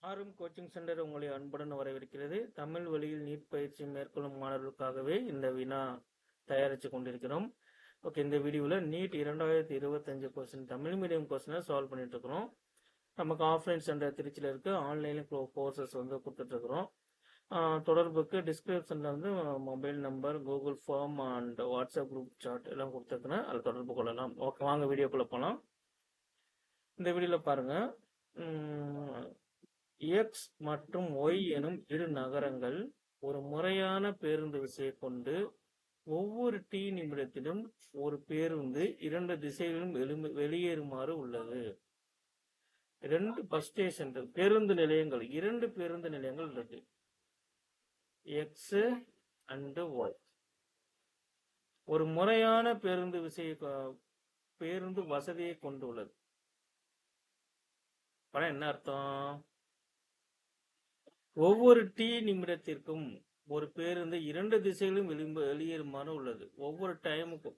RM coaching centre உங்களை அன்புடன் வரவேற்கிறது. தமிழ் வழியில் நீட் பயிற்சி மேற்கொள்ளும் மாணவர்களுக்காகவே இந்த வினா தயாரித்து கொண்டிருக்கிறோம். ஓகே, இந்த வீடியோவில் நீட் 2025 கொஸ்டின் தமிழ் மீடியம் கொஸ்டினை சால்வ் பண்ணிட்டு இருக்கிறோம். நமக்கு ஆஃப்லைன் சென்டர் திருச்சியில் இருக்கு, ஆன்லைனில் கோர்சஸ் கொடுத்துட்டு இருக்கிறோம். தொடர்புக்கு டிஸ்கிரிப்ஷனில் mobile number, Google form and WhatsApp group chat எல்லாம் கொடுத்துருக்குறேன். அதில் தொடர்பு கொள்ளலாம். ஓகே, வாங்க வீடியோக்குள்ளே போகலாம். இந்த வீடியோவில் பாருங்கள், எக்ஸ் மற்றும் ஒய் எனும் இரு நகரங்கள் ஒரு முறையான பேருந்து விசையை கொண்டு ஒவ்வொரு டி நிமிடத்திலும் ஒரு பேருந்து இரண்டு திசைகளிலும் வெளியேறுமாறு உள்ளது. இரண்டு பஸ் ஸ்டேஷன் பேருந்து நிலையங்கள், இரண்டு பேருந்து நிலையங்கள் உள்ளது, எக்ஸ் அண்ட் ஒய். ஒரு முறையான பேருந்து வசதியை கொண்டுள்ளது. என்ன அர்த்தம்? ஒவ்வொரு டி நிமிடத்திற்கும் ஒரு பேருந்து இரண்டு திசைகளும் வெளியேறுமாறு உள்ளது. ஒவ்வொரு டைமுக்கும்,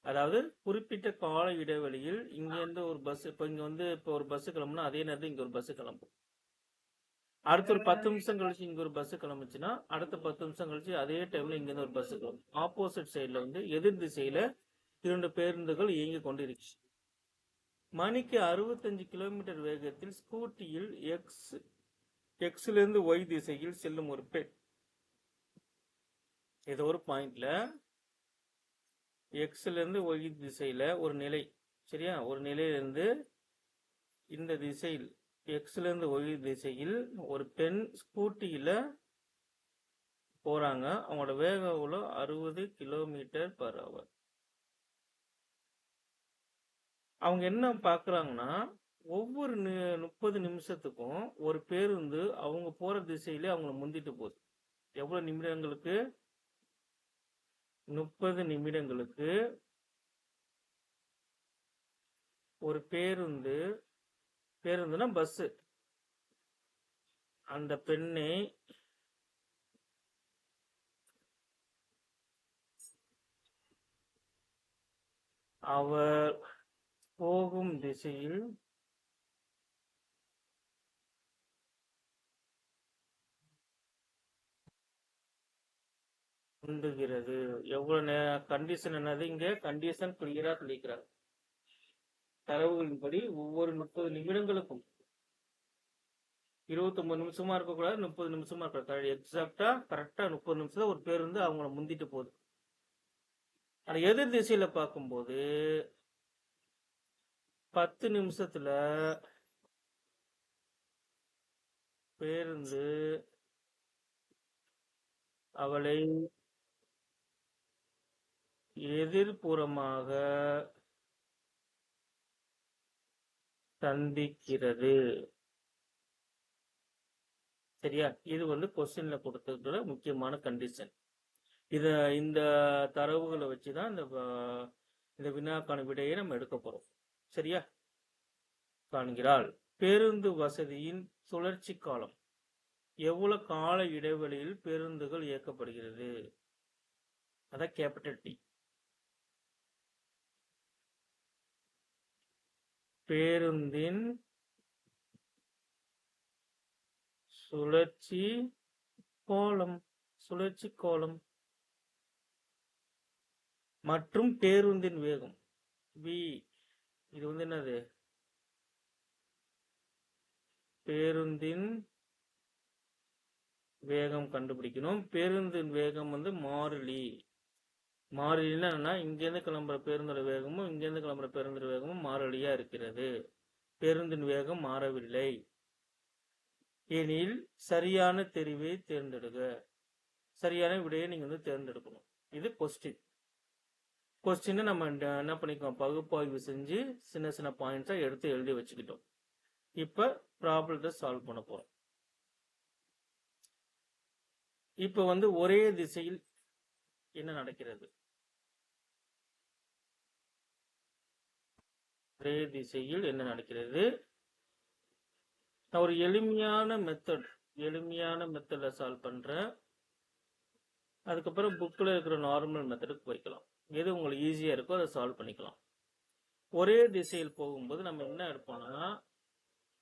அதாவது குறிப்பிட்ட கால இடைவெளியில் இங்கிருந்து ஒரு பஸ், இப்போ ஒரு பஸ் கிளம்புனா அதே நேரத்தில் இங்க ஒரு பஸ் கிளம்பும். அடுத்த ஒரு 10 நிமிஷம் கழிச்சு இங்க ஒரு பஸ் கிளம்புச்சுன்னா அடுத்த 10 நிமிஷம் கழிச்சு அதே டைம்ல இங்க இருந்து ஒரு பஸ் கிளம்பும். ஆப்போசிட் சைட்ல எதிர் திசையில இரண்டு பேருந்துகள் இயங்கி கொண்டிருக்கு. மணிக்கு 65 கிலோமீட்டர் வேகத்தில் ஸ்கூட்டியில் எக்ஸ்ல இருந்து ஒய் திசையில் செல்லும் ஒரு பெண். இது ஒரு பாயிண்ட்ல எக்ஸ்ல இருந்து ஒய் திசையில ஒரு நிலை, சரியா? ஒரு நிலையிலிருந்து இந்த திசையில் எக்ஸ்ல இருந்து ஒய் திசையில் ஒரு பெண் ஸ்கூட்டியில போறாங்க. அவங்களோட வேகம் 60 km/h. அவங்க என்ன பாக்குறாங்கன்னா, ஒவ்வொரு 30 நிமிஷத்துக்கும் ஒரு பேருந்து அவங்க போற திசையிலே அவங்களை முந்திட்டு போகுது. எவ்வளவு நிமிடங்களுக்கு? 30 நிமிடங்களுக்கு ஒரு பேருந்துனா பஸ் அந்த பெண்ணை அவர் போகும் திசையில் உந்துகிறது. எவ்வளவு கண்டிஷன் என்னது? இங்க கண்டிஷன் கிளியரா சொல்லிக்கிறார். தரவுகளின்படி ஒவ்வொரு 30 நிமிடங்களுக்கும் 29 நிமிஷமா இருக்கக்கூடாது, 30 நிமிஷமா இருக்கக்கூடாது. எக்ஸாக்டா கரெக்டா 30 நிமிஷம் ஒரு பேருந்து அவங்கள முந்திட்டு போகுது. ஆனா எதிர் திசையில பார்க்கும்போது 10 நிமிஷத்துல பேருந்து அவளை எதிர்ப்புறமாக சந்திக்கிறது. சரியா? இது கொஸ்டின்ல கொடுத்திருக்கிற முக்கியமான கண்டிஷன். இந்த தரவுகளை வச்சுதான் இந்த வினாக்கான விடையை நம்ம எடுக்க போறோம். சரியா? காண்கிறாள். பேருந்து வசதியின் சுழற்சி காலம் எவ்வளவு கால இடைவெளியில் பேருந்துகள் இயக்கப்படுகிறது? அதான் கேபிட்டல் டி. பேருந்தின் சுழற்சி கோலம் மற்றும் பேருந்தின் வேகம் v. இது என்னது? பேருந்தின் வேகம் கண்டுபிடிக்கணும். பேருந்தின் வேகம் மாறிலின்னா இங்கிருந்து கிளம்புற பேருந்தோட வேகமும் இங்கிருந்து கிளம்புற பேருந்தோட வேகமும் மாறிலியா இருக்கிறது. பேருந்தின் வேகம் மாறவில்லை எனில் சரியான தெரிவை தேர்ந்தெடுக்க. சரியான விடையை நீங்க தேர்ந்தெடுக்கணும். இது கொஸ்டின் நம்ம என்ன பண்ணிக்கோம், பகுப்பாய்வு செஞ்சு சின்ன சின்ன பாயிண்ட்ஸா எடுத்து எழுதி வச்சுக்கிட்டோம். இப்ப ப்ராப்ளத்தை சால்வ் பண்ண போறோம். இப்ப ஒரே திசையில் என்ன நடக்கிறது? ஒரே திசையில் என்ன நடக்கிறது? நான் ஒரு எளிமையான மெத்தட்ல சால்வ் பண்றேன். அதுக்கப்புறம் புக்ல இருக்கிற நார்மல் மெத்தடுக்கு போய்க்கலாம். எது உங்களுக்கு ஈஸியா இருக்கோ அதை சால்வ் பண்ணிக்கலாம். ஒரே திசையில் போகும்போது நம்ம என்ன எடுப்போம்னா,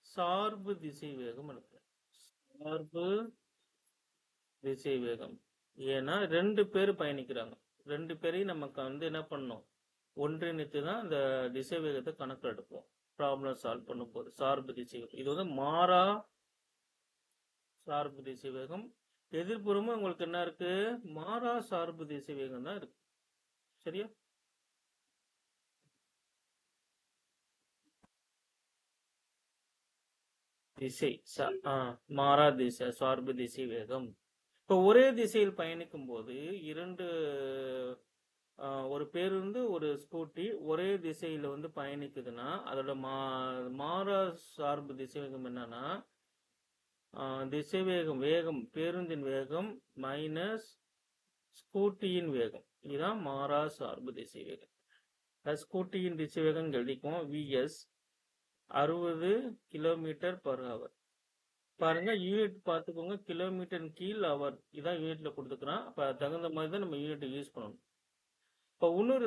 சார்பு திசை வேகம் அனுப்புறேன். சார்பு திசை வேகம். ஏன்னா 2 பேர் பயணிக்கிறாங்க. 2 பேரையும் நமக்கு வந்து என்ன பண்ணணும், ஒன்றிணைத்து தான் இந்த திசை வேகத்தை கணக்கில் எடுப்போம் ப்ராப்ளம் சால்வ் பண்ணும்போது. சார்பு திசை வேகம் இது வந்து மாறா சார்பு திசை வேகம். எதிர்ப்புறமும் உங்களுக்கு என்ன இருக்கு, மாறா சார்பு திசை வேகம் தான் இருக்கு. சரியா? திசை மாறா திசை சார்பு திசை வேகம். இப்போ ஒரே திசையில் பயணிக்கும் போது ஒரு பேருந்து ஒரு ஸ்கூட்டி ஒரே திசையில வந்து பயணிக்குதுன்னா அதோட மாறா சார்பு திசை வேகம் என்னன்னா, திசை வேகம் பேருந்தின் வேகம் மைனஸ் ஸ்கூட்டியின் வேகம். இதுதான் மாறா சார்பு திசை வேகம். ஸ்கூட்டியின் திசை வேகம் எழுதிக்கும் விஎஸ் 60 km/h. பாருங்க யூனிட் பார்த்துக்கோங்க, கிலோமீட்டர் கீழ் அவர். இதான் யூனிட்ல கொடுத்துக்கிறான். அப்ப தகுந்த மாதிரி தான் நம்ம யூனிட் யூஸ் பண்ணணும். இப்போ இன்னொரு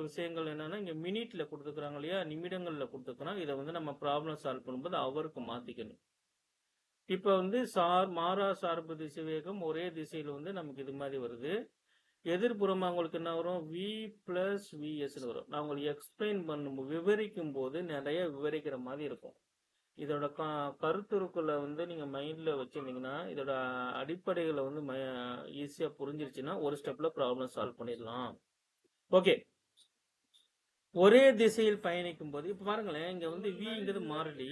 விஷயங்கள் என்னன்னா, இங்க மினிட்ல கொடுத்துக்கிறாங்க இல்லையா, நிமிடங்கள்ல கொடுத்துக்கிறான். இதை வந்து நம்ம ப்ராப்ளம் சால்வ் பண்ணும்போது அவருக்கு மாத்திக்கணும். இப்ப வந்து மாறா சார்பு திசை வேகம் ஒரே திசையில வந்து நமக்கு இது மாதிரி வருது. எதிர்ப்புறமா உங்களுக்கு என்ன வரும், v plus vs வரும். நான் உங்களுக்கு எக்ஸ்பிளைன் விவரிக்கும் போது நிறைய விவரிக்கிற மாதிரி இருக்கும். இதோட கருத்துருக்குள்ள வந்து நீங்க மைண்ட்ல வச்சிருந்தீங்கன்னா, இதோட அடிப்படைகளை வந்து ஈஸியா புரிஞ்சிருச்சுன்னா ஒரு ஸ்டெப்ல ப்ராப்ளம் சால்வ் பண்ணிடலாம். ஓகே, ஒரே திசையில் பயணிக்கும் போது இப்ப பாருங்களேன், இங்க வந்து விங்கிறது மாறிலி,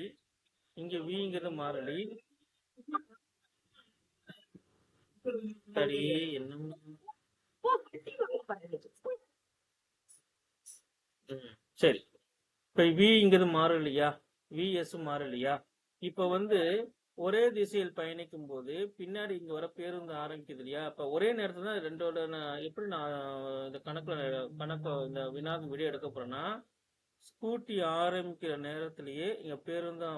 இங்க விங்கிறது மாறிலி. சரி, என்ன சரி, இப்ப விங்கிறது மாறலையா, விஎஸ் மாறலையா. இப்ப வந்து ஒரே திசையில் பயணிக்கும் போது பின்னாடி இங்க வர பேருந்து ஆரம்பிக்குது இல்லையா. அப்ப ஒரே நேரத்துல தான் ரெண்டோட எப்படி நான் இந்த இந்த வினாக்கு விட எடுக்க போறேன்னா, ஸ்கூட்டி ஆரம்பிக்கிற நேரத்திலேயே இங்க பேருந்து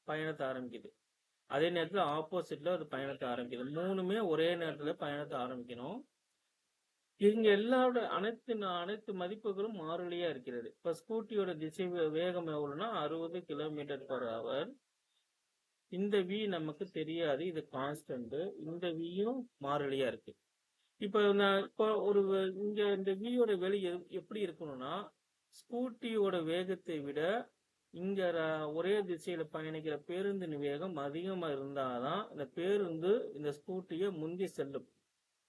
பயணத்தை ஆரம்பிக்குது. அதே நேரத்துல ஆப்போசிட்ல அது பயணத்தை ஆரம்பிக்குது. மூணுமே ஒரே நேரத்துல பயணத்தை ஆரம்பிக்கணும். இங்க எல்லாரோட அனைத்து மதிப்புகளும் மாறிலியா இருக்கிறது. இப்ப ஸ்கூட்டியோட திசை வேகம் எவ்வளவுனா 60 km/h. இந்த v நமக்கு தெரியாது, இது கான்ஸ்டன்ட். இந்த வியும் மாறிலியா இருக்கு. இப்ப இங்க இந்த வியோட வெளி எப்படி இருக்கணும்னா, ஸ்கூட்டியோட வேகத்தை விட இங்க ஒரே திசையில பயணிக்கிற பேருந்தின் வேகம் அதிகமா இருந்தாதான் இந்த பேருந்து இந்த ஸ்கூட்டிய முந்தி செல்லும்.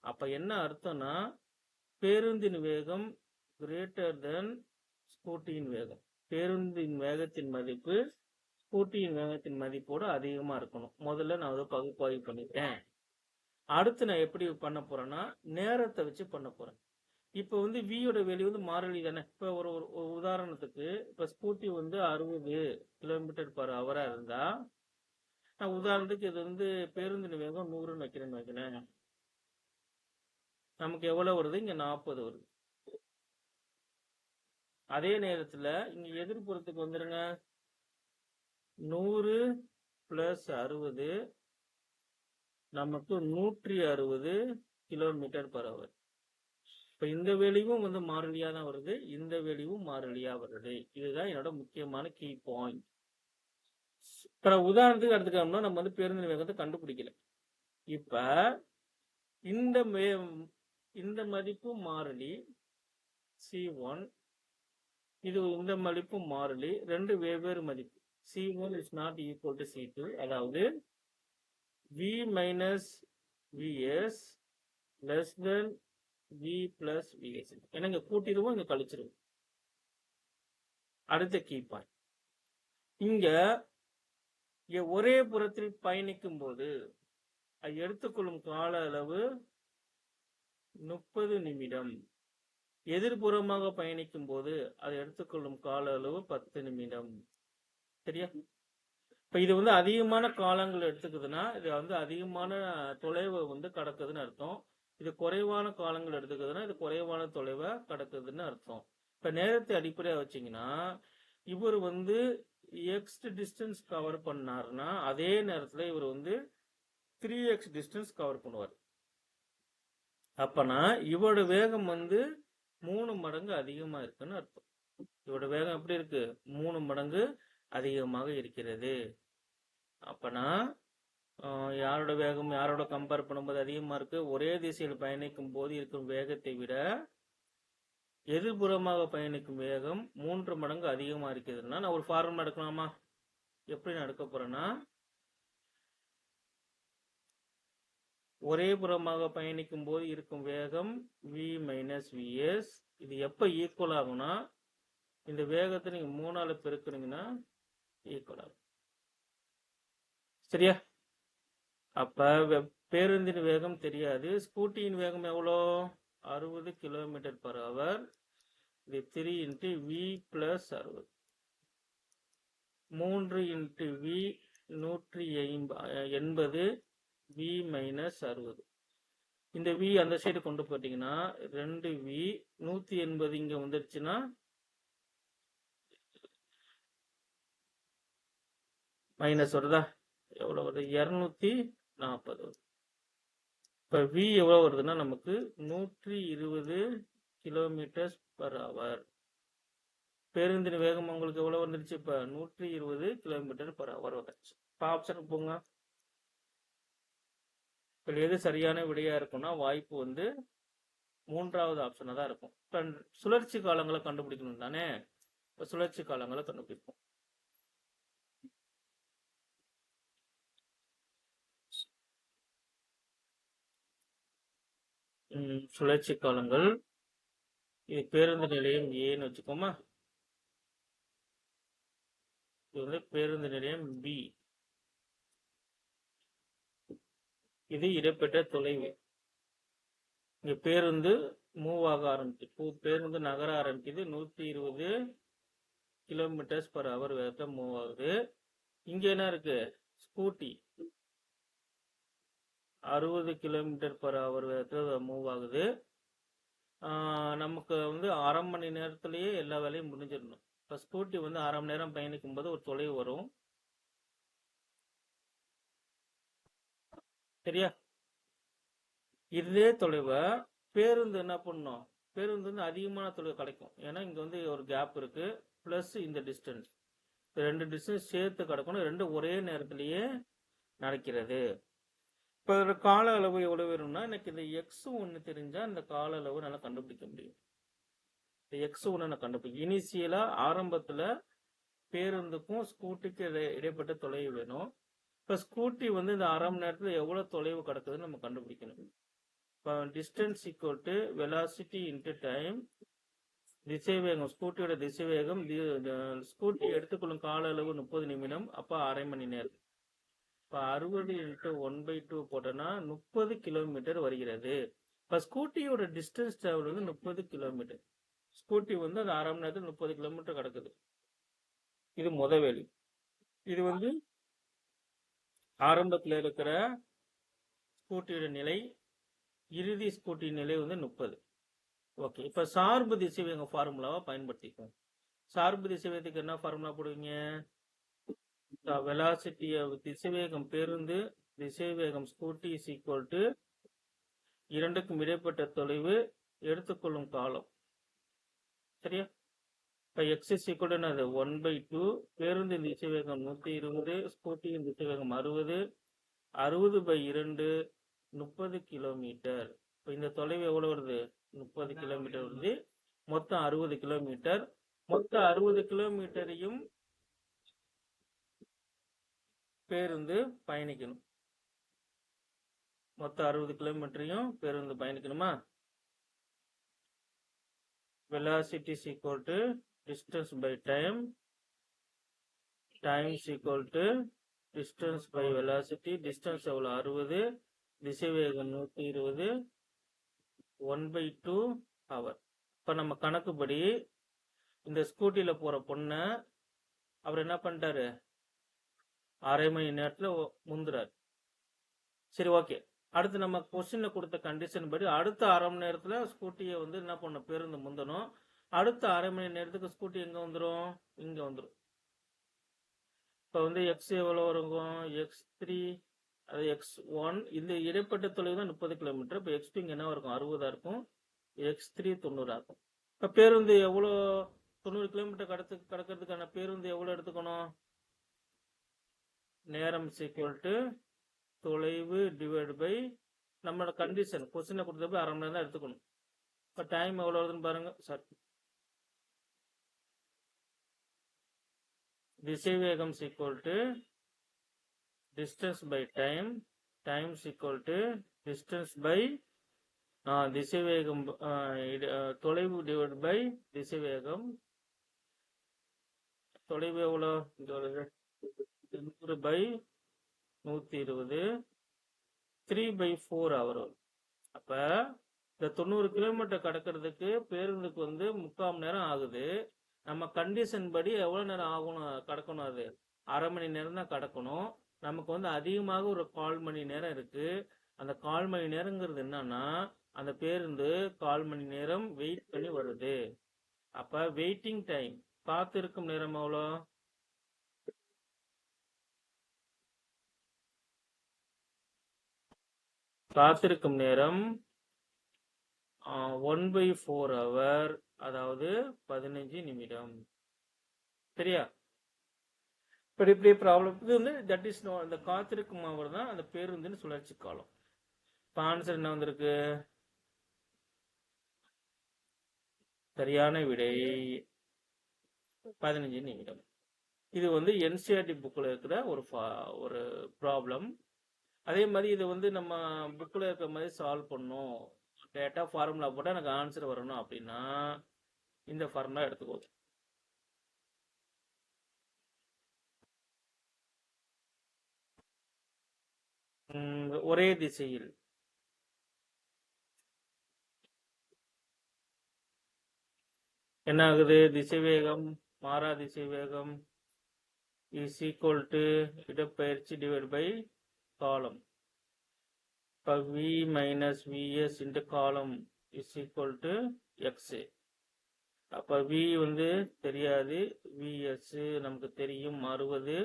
அப்ப என்ன அர்த்தம்னா, பேருந்தின் வேகம் கிரேட்டர் தென் ஸ்கூட்டியின் வேகம். பேருந்தின் வேகத்தின் மதிப்பு ஸ்கூட்டியின் வேகத்தின் மதிப்போடு அதிகமா இருக்கணும். முதல்ல நான் அதை பகுப்பாய்வு பண்ணிட்டேன். அடுத்து நான் எப்படி பண்ண போறேன்னா, நேரத்தை வச்சு பண்ண போறேன். இப்ப வந்து வியோட வெளி வந்து மாறிலி தானே. இப்ப ஒரு உதாரணத்துக்கு இப்ப ஸ்கூட்டி வந்து 60 km/h இருந்தா, நான் உதாரணத்துக்கு இது வந்து பேருந்தின் வேகம் 100ன்னு வைக்கிறேன்னு. நமக்கு எவ்வளவு வருது, இங்க 40 வருது. அதே நேரத்துல இங்க எதிர்ப்புறத்துக்கு வந்துருங்க, 100 + 60 நமக்கு 160 km/h. இப்ப இந்த வெளியும் வந்து மாறிலியா தான் வருது, இந்த வெளியும் மாறிலியா வருது. இதுதான் என்னோட முக்கியமான கீ பாயிண்ட். இப்ப உதாரணத்துக்கு எடுத்துக்கோம்னா, நம்ம வந்து பேருந்து வேகத்தை கண்டுபிடிக்கல. இப்ப இந்த மதிப்பு மாறிலி C1, இது இந்த மதிப்பு மாறிலி, ரெண்டு வெவ்வேறு மதிப்பு. C1 is not equal to C2, அதாவது V minus Vs less than V plus Vs. ஏன்னா இங்க கூட்டிடுவோம், இங்க கழிச்சிருவோம். அடுத்த கீ பாயிண்ட், இங்க ஒரே புறத்தில் பயணிக்கும் போது அது எடுத்துக்கொள்ளும் கால அளவு 30 நிமிடம். எதிர்புறமாக பயணிக்கும் போது அது எடுத்துக்கொள்ளும் கால அளவு 10 நிமிடம். சரியா? இப்ப இது வந்து அதிகமான காலங்கள் எடுத்துக்குதுன்னா இது வந்து அதிகமான தொலைவை வந்து கடக்குதுன்னு அர்த்தம். இது குறைவான காலங்கள் எடுத்துக்குதுன்னா இது குறைவான தொலைவை கடக்குதுன்னு அர்த்தம். இப்ப நேரத்தை அடிப்படையா வச்சீங்கன்னா, இவர் வந்து எக்ஸ் டிஸ்டன்ஸ் கவர் பண்ணாருன்னா அதே நேரத்துல இவர் வந்து 3x டிஸ்டன்ஸ் கவர் பண்ணுவார். அப்பனா இவரோட வேகம் வந்து 3 மடங்கு அதிகமா இருக்குன்னு அர்த்தம். இவரோட வேகம் எப்படி இருக்கு, 3 மடங்கு அதிகமாக இருக்கிறது. அப்பனா யாரோட வேகம் யாரோட கம்பேர் பண்ணும்போது அதிகமாக இருக்கு? ஒரே திசையில் பயணிக்கும் போது இருக்கும் வேகத்தை விட எதிர்புறமாக பயணிக்கும் வேகம் 3 மடங்கு அதிகமாக இருக்குதுன்னா நான் ஒரு ஃபார்முலா எடுக்கலாமா? எப்படி நான் எடுக்க போறேன்னா, ஒரே புறமாக பயணிக்கும் போது இருக்கும் வேகம் v மைனஸ் விஎஸ். இது எப்போ ஈக்குவல் ஆகும்னா, இந்த வேகத்தை நீங்க 3ஆல பெருக்குனீங்கன்னா ஈக்குவல் ஆகும். சரியா? அப்ப பேருந்தின் வேகம் தெரியாது. ஸ்கூட்டியின் வேகம் எவ்வளோ? 60 km/h. இது 3 × v + 60. 3 × v 180 v minus 60. இந்த v அந்த சைடு கொண்டு போட்டீங்கன்னா 2v 180 இங்க வந்துருச்சுன்னா மைனஸ் வருதா? எவ்வளவு வருது? 240 வருது. இப்ப v எவ்வளவு வருதுன்னா நமக்கு 120 km/h. பேருந்தின் வேகம் உங்களுக்கு எவ்வளவு வந்துருச்சு? இப்ப 120 km/h வந்துருச்சு. இப்ப ஆப்ஷனுக்கு போங்க. இப்ப எது சரியான விடையா இருக்கும்னா வாய்ப்பு வந்து 3வது ஆப்ஷனா தான் இருக்கும். இப்ப சுழற்சி காலங்களை கண்டுபிடிக்கணும் தானே? இப்ப சுழற்சி காலங்களை கண்டுபிடிப்போம். சுழற்சி காலங்கள், இது பேருந்து நிலையம் ஏன்னு வச்சுக்கோமா. இது வந்து பேருந்து நிலையம் பி. இது இடைப்பட்ட தொலைவு. இங்க பேருந்து மூவ் ஆக ஆரம்பிச்சு, பேருந்து நகர ஆரம்பிக்குது. 120 km/h வேகத்துல மூவ் ஆகுது. இங்க என்ன இருக்கு? ஸ்கூட்டி 60 km/h வேகத்துல மூவ் ஆகுது. நமக்கு வந்து 1/2 மணி நேரத்திலேயே எல்லா வேலையும் முடிஞ்சிடணும். இப்போ ஸ்கூட்டி வந்து 1/2 மணி நேரம் பயணிக்கும் போது ஒரு தொலைவு வரும். சரியா? இதே தொலைவை பேருந்து என்ன பண்ணும்? பேருந்து வந்து அதிகமான தொலைவு கிடைக்கும். ஏன்னா இங்க வந்து ஒரு கேப் இருக்கு, பிளஸ் இந்த டிஸ்டன்ஸ், 2 டிஸ்டன்ஸ் சேர்த்து கிடக்கணும். 2 ஒரே நேரத்திலேயே நடக்கிறது. இப்போ இதோட கால அளவு எவ்வளவு வேணும்னா, எனக்கு இந்த x1 தெரிஞ்சா இந்த கால அளவு நல்லா கண்டுபிடிக்க முடியும். இந்த x1 நான் கண்டுபிடிக்கும். இனிஷியலா ஆரம்பத்துல பேருந்துக்கும் ஸ்கூட்டிக்கு இடைப்பட்ட தொலைவு வேணும். இப்போ ஸ்கூட்டி வந்து இந்த 1/2 மணி நேரத்துல எவ்வளவு தொலைவு கிடக்குதுன்னு நம்ம கண்டுபிடிக்கணும். இப்போ distance equal to velocity into time. திசைவேகம், ஸ்கூட்டியோட திசைவேகம், ஸ்கூட்டி எடுத்துக்கொள்ளும் கால அளவு 30 நிமிடம். அப்போ 1/2 மணி நேரம். இப்போ 60 × 1/2 போட்டோன்னா 30 கிலோமீட்டர் வருகிறது. இப்போ ஸ்கூட்டியோட டிஸ்டன்ஸ் டிராவல் வந்து 30 கிலோமீட்டர். ஸ்கூட்டி வந்து அந்த 1/2 மணி நேரத்தில் 30 கிலோமீட்டர் கிடக்குது. இது முத வேல்யூ. இது வந்து ஆரம்பத்தில் இருக்கிற ஸ்கூட்டியோட நிலை, இறுதி ஸ்கூட்டி நிலை வந்து 30. ஓகே. இப்போ சார்பு திசைவேகம் ஃபார்முலாவை பயன்படுத்திக்குவோம். சார்பு திசைவேகத்துக்கு என்ன ஃபார்முலா போடுவீங்க? வெலாசிட்டி திசைவேகம் பேருந்து, திசைவேகம் ஸ்கூட்டி இஸ் ஈக்குவல் டு இரண்டுக்கும் இடைப்பட்ட தொலைவு, எடுத்துக்கொள்ளும் காலம். சரியா? இப்போ எக்ஸ் இஸ் ஈக்குவல் டு அது 1/2. பேருந்து திசைவேகம் 120, ஸ்கூட்டியின் திசைவேகம் 60. 60/2 30 கிலோமீட்டர். இப்போ இந்த தொலைவு எவ்வளவு வருது? 30 கிலோமீட்டர் வருது. மொத்தம் 60 கிலோமீட்டர். மொத்தம் 60 கிலோமீட்டரையும் பேருந்து பயணிக்கணும். மொத்தம் 60 கிலோமீட்டரையும் பேருந்து பயணிக்கணுமா? Velocity is equal to distance by time. Time is equal to distance by velocity. Distance எவ்வளோ? 60. திசைவேகம் 120. 1/2 ஹவர். இப்போ நம்ம கணக்குப்படி இந்த ஸ்கூட்டியில போற பொண்ணை அவர் என்ன பண்ணிட்டாரு? 1/2 மணி நேரத்துல முந்துறாரு. சரி, ஓகே. அடுத்து நம்ம கொஸ்டின்ல கொடுத்த கண்டிஷன் படி அடுத்த 1/2 மணி நேரத்துல ஸ்கூட்டியை வந்து என்ன பண்ண பேருந்து முந்தணும். அடுத்த 1/2 மணி நேரத்துக்கு ஸ்கூட்டி எங்க வந்துடும்? இங்க வந்துடும். இப்போ வந்து எக்ஸ் எவ்வளோ இருக்கும்? x3, அது x1. இந்த இடைப்பட்ட தொலைவு தான் 30 கிலோமீட்டர். இப்போ x2 இங்கே என்ன இருக்கும்? 60 இருக்கும். x3 90 இருக்கும். இப்போ பேருந்து எவ்வளோ? 90 கிலோமீட்டர் கடக்கிறதுக்கான பேருந்து எவ்வளோ எடுத்துக்கணும்? நேரம் ஈக்குவல் டு தொலைவு டிவைட் பை நம்மளோட கண்டிஷன் கொஸ்டினை கொடுத்தப்ப அரை மணி நேரம் தான் எடுத்துக்கணும். இப்போ டைம் எவ்வளோ வருதுன்னு பாருங்க. சார் திசைவேகம் equal to distance by time is equal to distance by திசைவேகம் தொலைவு டிவைட் பை திசைவேகம். தொலைவு எவ்வளோ 100 by 120 3/4 hour. அப்ப இந்த 90 கிலோமீட்டர் கடக்கிறதுக்கு பேருந்துக்கு வந்து 3/4 மணி நேரம் ஆகுது. நம்ம கண்டிஷன் படி எவ்வளவு நேரம் ஆகணும் கடக்கணும்? அது அரை மணி நேரம் தான் கடக்கணும். நமக்கு வந்து அதிகமாக ஒரு 1/4 மணி நேரம் இருக்கு. அந்த 1/4 மணி நேரங்கிறது என்னன்னா அந்த பேருந்து 1/4 மணி நேரம் வெயிட் பண்ணி வருது. அப்ப வெயிட்டிங் டைம் காத்திருக்கும் நேரம் எவ்வளோ? காத்திருக்கும் நேரம் 1/4 hour, அதாவது 15 நிமிடம். சரியா? இப்படி ப்ராப்ளம் இது வந்து தட் இஸ் நோ அந்த காத்திருக்கும் அவர் தான் அந்த பேருந்தின் சுழற்சி காலம். இப்போ ஆன்சர் என்ன வந்திருக்கு? சரியான விடை 15 நிமிடம். இது வந்து என்சிஆர்டி புக்கில் இருக்கிற ஒரு ப்ராப்ளம். அதே மாதிரி இது வந்து நம்ம புக்கில் இருக்கிற மாதிரி சால்வ் பண்ணும். டேட்டா ஃபார்முலா போட்டால் எனக்கு ஆன்சர் வரணும் அப்படின்னா இந்த ஃபார்முலா எடுத்துக்கோ. ஒரே திசையில் என்ன ஆகுது? திசைவேகம் மாறா திசைவேகம் இஸ் ஈக்குவல் டு இடப்பெயர்ச்சி டிவைட் பை காலம். இப்போ v மைனஸ் vs இன்ட்டு காலம் இஸ் ஈக்குவல் டு எக்ஸு. அப்போ v வந்து தெரியாது, vs நமக்கு தெரியும் 60.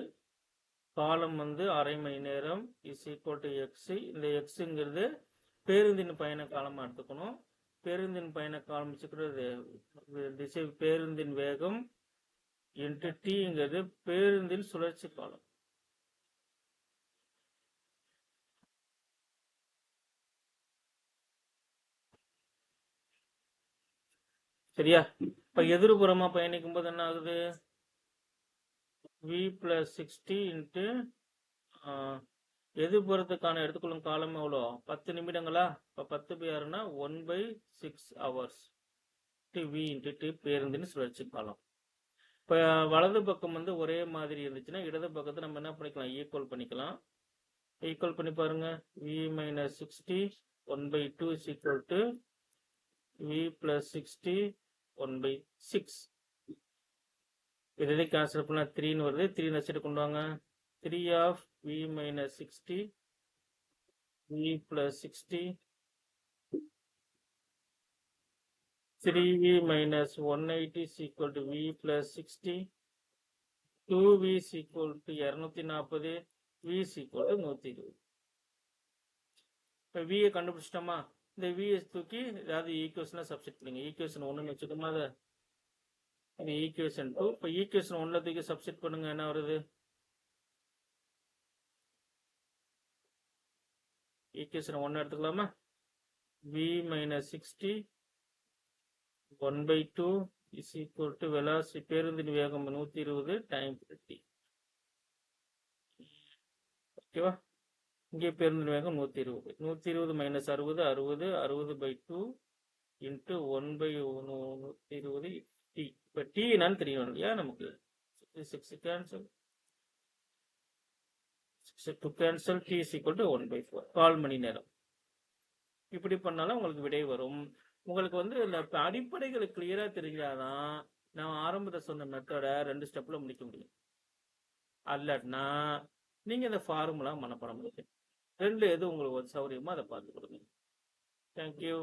காலம் வந்து அரை மணி நேரம் இஸ் ஈக்குவல் டு எக்ஸ். இந்த எக்ஸுங்கிறது பேருந்தின் பயண காலமாக எடுத்துக்கணும். பேருந்தின் பயண காலம் வச்சுக்கிறது திசை பேருந்தின் வேகம் இன்ட்டு டிங்கிறது பேருந்தின் சுழற்சி காலம். சரியா? இப்ப எதிர்புறமா பயணிக்கும் போது என்ன ஆகுது? v + 60 இன்ட்டு எதிர்புறத்துக்கான எடுத்துக்கொள்ளும் காலம் எவ்வளோ? 10 நிமிடங்களா? இப்போ 10/6னா 1/6 hours v இன்ட்டு டி பேருந்தின் சுழற்சி காலம். இப்போ வலது பக்கம் வந்து ஒரே மாதிரி இருந்துச்சுன்னா இடது பக்கத்தை நம்ம என்ன பண்ணிக்கலாம்? ஈக்குவல் பண்ணிக்கலாம். ஈக்குவல் பண்ணி பாருங்க. v minus 60 1/2 is equal to v + 60 1/6. இதை கேன்சல் பண்ணால் 3ன்னு வருது. 3 நெக்ஸ்ட் கொண்டு வாங்க. 3 of v minus 60 v plus 60 3v minus 180 is equal to v plus 60 2v is equal to 240 v is equal to 120. இப்போ v கண்டுபிடிச்சிட்டோமா? இந்த v தூக்கி ஏதாவது ஈக்குவேஷனை சப்ஸ்டிட் பண்ணுங்க. ஈக்குவேஷன் 1ன்னு வச்சுக்கோமா? அது ஈக்குவேஷன் 2. இப்போ ஈக்குவேஷன் 1ல தூக்கி சப்ஸ்டிட் பண்ணுங்க. என்ன வருது? ஈக்குவேஷன் 1 எடுத்துக்கலாமா? v minus 60 1/2 is equal to velocity பேருந்தின் வேகம் 120 டைம் 50. ஓகேவா? இங்கே பேருந்தின் வேகம் 120. 120 மைனஸ் 60 60 60/2 இன்ட்டு 1/120 டி. இப்போ டி என்னன்னு தெரியும் இல்லையா நமக்கு? 6 cancel. to cancel t is equal to 1/4 1/4 மணி நேரம். இப்படி பண்ணாலும் உங்களுக்கு விடை வரும். உங்களுக்கு வந்து இந்த அடிப்படைகளை கிளியரா தெரிஞ்சாதான் நான் ஆரம்பத்தில் சொன்ன மெத்தடை 2 ஸ்டெப்ல முடிக்க முடியும். அல்லனா நீங்க இந்த ஃபார்முலா மனப்பாடம் பண்ணுங்க. 2 எது உங்களுக்கு சௌரியமோ அதை பார்த்து கொடுங்க. தேங்க்யூ.